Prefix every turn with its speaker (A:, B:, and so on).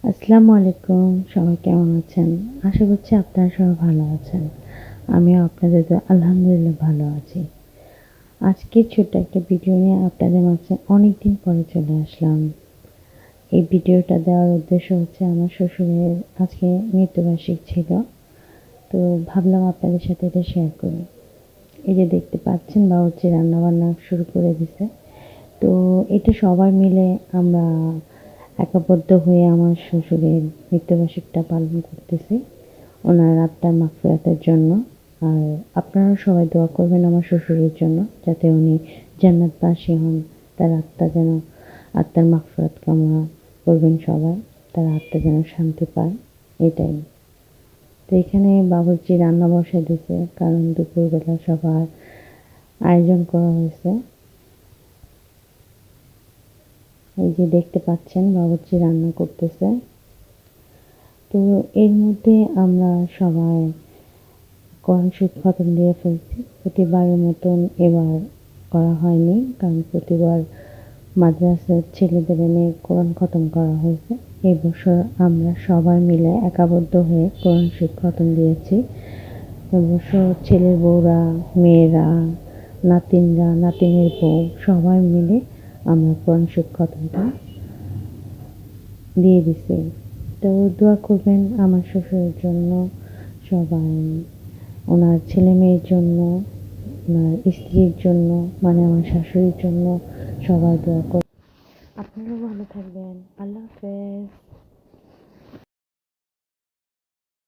A: আসসালামু আলাইকুম। সবাই কেমন আছেন? আশা করছি আপনারা সবাই ভালো আছেন। আমিও আপনাদের দোয়ায় আলহামদুলিল্লাহ ভালো আছি। আজকে ছোট্ট একটা ভিডিও নিয়ে আপনাদের মাঝে অনেকদিন পরে চলে আসলাম। এই ভিডিওটা দেওয়ার উদ্দেশ্য হচ্ছে আমার শ্বশুরের আজকে মৃত্যুবার্ষিক ছিল। তো ভাবলাম আপনাদের সাথে এটা শেয়ার করি। এই যে দেখতে পাচ্ছেন বাবুর্চি রান্নাবান্না শুরু করে দিছে। তো এটা সবাই মিলে আমরা একবদ্ধ হয়ে আমার শ্বশুরের মৃত্যুবার্ষিকীটা পালন করতেছি ওনার আত্মার মাগফিরাতের জন্য। আর আপনারাও সবাই দোয়া করবেন আমার শ্বশুরের জন্য, যাতে উনি জান্নাতবাসী হন। তার আত্মা যেন আত্মার মাগফিরাত কামনা করবেন সবাই, তার আত্মা যেন শান্তি পায়, এটাই। তো এখানে বাবুর্চি রান্না বসায় দিছে, কারণ দুপুরবেলা সবার আয়োজন করা হয়েছে। এই যে দেখতে পাচ্ছেন বাবুর্চি রান্না করতেছে। তো এর মধ্যে আমরা সবাই কোরআন শরীফ খতম দিয়ে ফেলছি। প্রতিবারের মতন এবার করা হয়নি, কারণ প্রতিবার মাদ্রাসার ছেলেদের এনে কোরআন খতম করা হয়েছে। এই বছর আমরা সবাই মিলে একাবদ্ধ হয়ে কোরআন শরীফ খতম দিয়েছি। এবছর ছেলের বউরা, মেয়েরা, নাতিনরা, নাতিনের বউ সবাই মিলে আমরা কোরআন শরীফ খতমটা দিয়ে দিছি। তো দোয়া করবেন আমার শ্বশুরের জন্য সবাই, ওনার ছেলে মেয়ের জন্য, ওনার স্ত্রীর জন্য, মানে আমার শাশুড়ির জন্য সবাই দোয়া করবেন। আপনারাও ভালো থাকবেন। আল্লাহ হাফেজ।